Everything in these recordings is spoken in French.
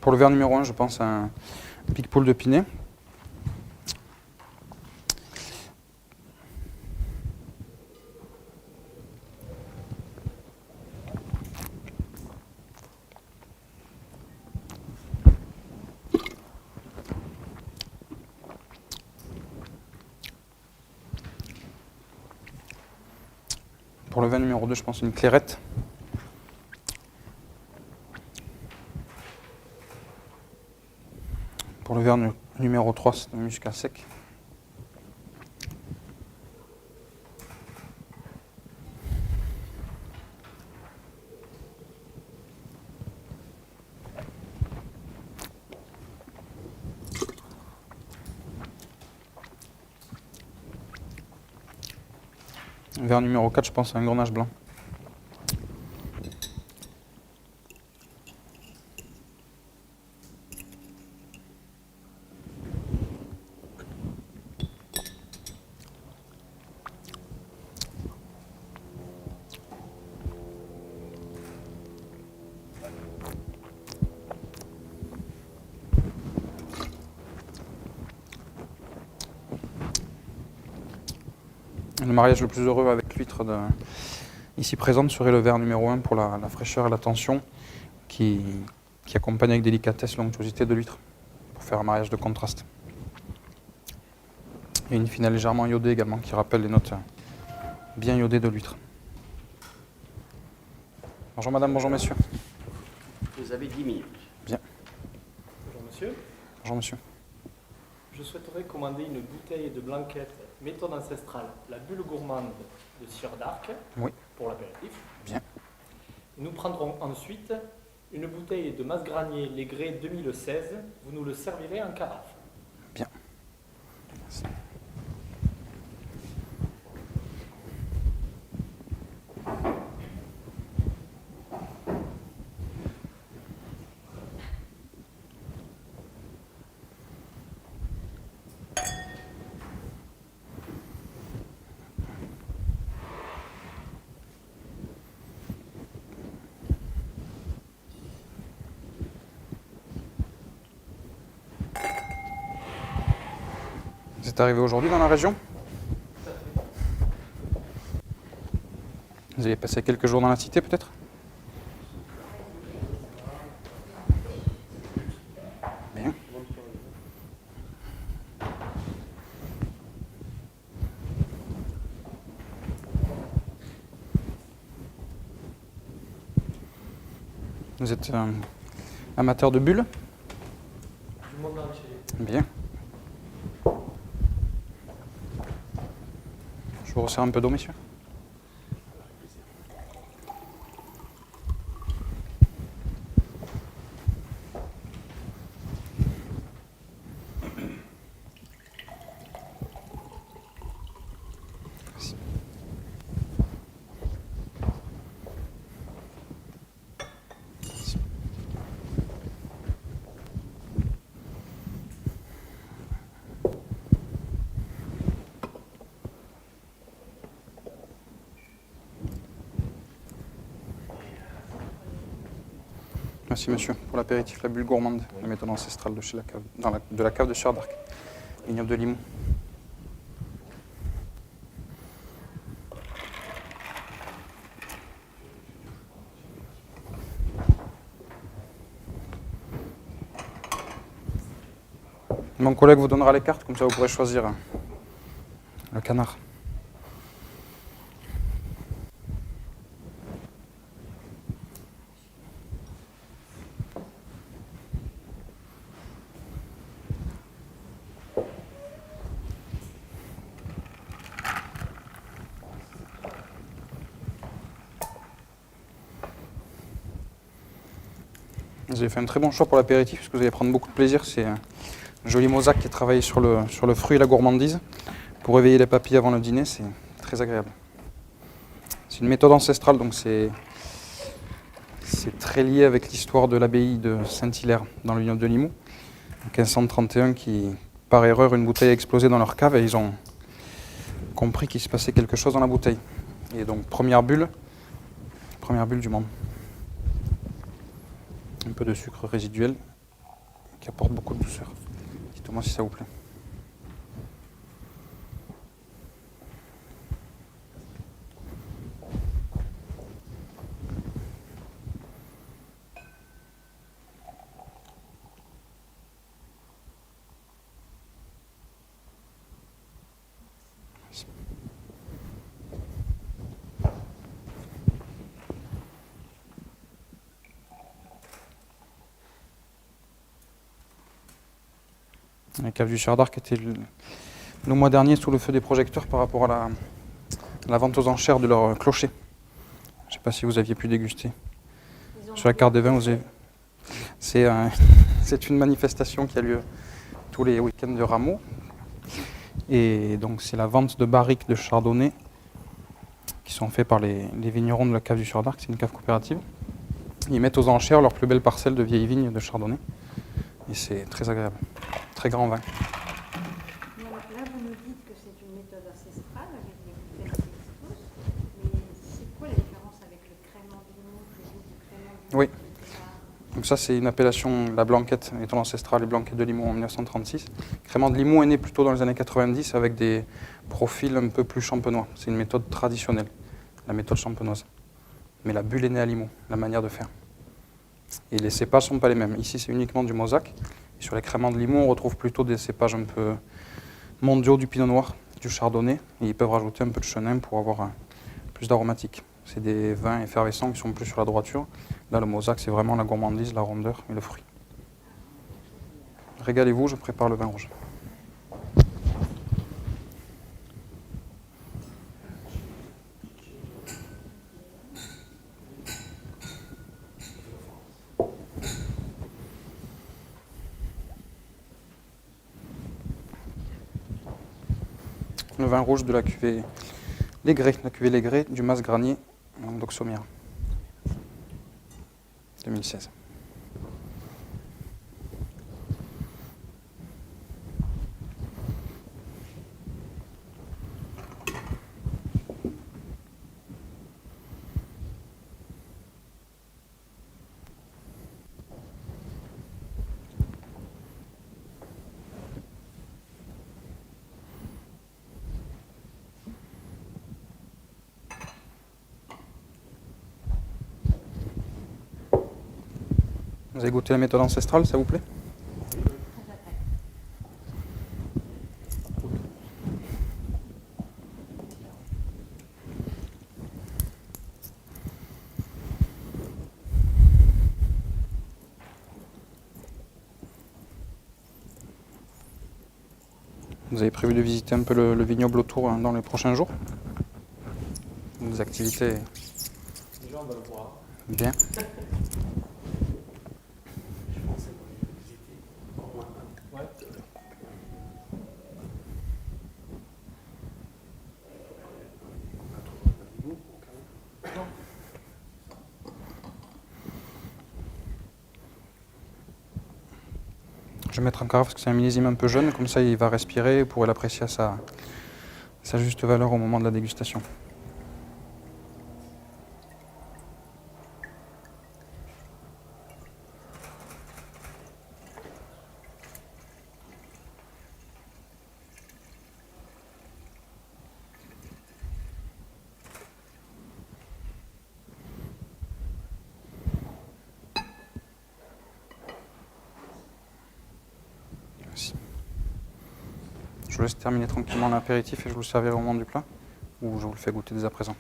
Pour le verre numéro 1, je pense à un Picpoul de Pinet. Pour le vin numéro 2, je pense une clairette. Pour le verre numéro 3, c'est un muscat sec. Verre numéro 4, je pense à un Grenache blanc. Le mariage le plus heureux avec l'huître ici présente serait le verre numéro 1 pour la fraîcheur et la tension qui accompagne avec délicatesse l'onctuosité de l'huître pour faire un mariage de contraste. Et une finale légèrement iodée également qui rappelle les notes bien iodées de l'huître. Bonjour madame, bonjour messieurs. Vous avez 10 minutes. Bien. Bonjour monsieur. Bonjour monsieur. Je souhaiterais commander une bouteille de blanquette méthode ancestrale, la bulle gourmande de Sieur d'Arc, Oui. pour l'apéritif. Bien. Nous prendrons ensuite une bouteille de Masgranier Legré 2016. Vous nous le servirez en carafe. Bien. Merci. Vous êtes arrivé aujourd'hui dans la région? Vous avez passé quelques jours dans la cité peut-être? Bien. Vous êtes amateur de bulles? Du monde entier. Bien. Je vous resserre un peu d'eau, messieurs. Merci monsieur. Pour l'apéritif, la bulle gourmande, la méthode ancestrale de, chez la cave, de la cave de Sieur d'Arc, vignoble de Limoux. Mon collègue vous donnera les cartes, comme ça vous pourrez choisir le canard. Vous avez fait un très bon choix pour l'apéritif, parce que vous allez prendre beaucoup de plaisir. C'est un joli mosaque qui est travaillé sur le fruit et la gourmandise. Pour réveiller les papilles avant le dîner, c'est très agréable. C'est une méthode ancestrale, donc c'est très lié avec l'histoire de l'abbaye de Saint-Hilaire dans le vignoble de Limoux. En 1531, qui, par erreur, une bouteille a explosé dans leur cave et ils ont compris qu'il se passait quelque chose dans la bouteille. Et donc, première bulle du monde. Un peu de sucre résiduel qui apporte beaucoup de douceur. Dites-moi si ça vous plaît. La cave du Sieur d'Arc était le mois dernier sous le feu des projecteurs par rapport à la vente aux enchères de leur clocher. Je ne sais pas si vous aviez pu déguster. Sur la carte des vins, vous avez... C'est une manifestation qui a lieu tous les week-ends de Rameau. Et donc c'est la vente de barriques de chardonnay qui sont faits par les vignerons de la cave du Sieur d'Arc. C'est une cave coopérative. Ils mettent aux enchères leurs plus belles parcelles de vieilles vignes de chardonnay. Et c'est très agréable. Très grand vin. Là, vous nous dites que c'est une méthode ancestrale avec des bouteilles qui explosent. Mais c'est quoi la différence avec le crément de Limoux, le goût du crément de Limoux? Oui. Donc ça, c'est une appellation, la blanquette, méthode ancestrale et blanquette de Limoux en 1936. Crément de Limoux est né plutôt dans les années 90 avec des profils un peu plus champenois. C'est une méthode traditionnelle, la méthode champenoise. Mais la bulle est née à Limoux, la manière de faire. Et les cépages ne sont pas les mêmes. Ici, c'est uniquement du mosaque. Et sur les créments de Limoux, on retrouve plutôt des cépages un peu mondiaux du pinot noir, du chardonnay. Et ils peuvent rajouter un peu de chenin pour avoir plus d'aromatique. C'est des vins effervescents qui sont plus sur la droiture. Là, le mosaque, c'est vraiment la gourmandise, la rondeur et le fruit. Régalez-vous, je prépare le vin rouge. Le vin rouge de la cuvée Les Grès, la cuvée Les Grès du Mas Granier d'Oxomière, 2016. Vous avez goûté la méthode ancestrale, ça vous plaît? Vous avez prévu de visiter un peu le vignoble autour dans les prochains jours? Des activités? Déjà, on va le voir. Bien. Ouais. Je vais mettre un carafe parce que c'est un millésime un peu jeune, comme ça il va respirer et vous pourrez l'apprécier à sa juste valeur au moment de la dégustation. vous laisse terminer tranquillement l'apéritif et je vous le servirai au moment du plat, ou je vous le fais goûter dès à présent.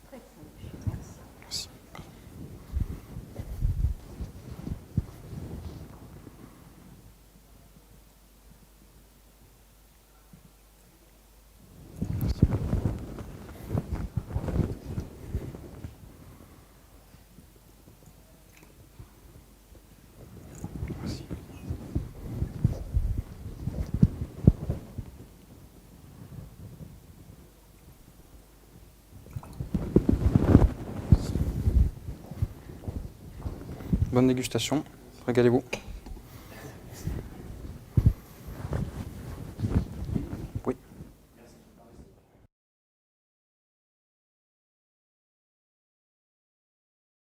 Très simple, merci. Merci. Merci. Bonne dégustation, régalez-vous.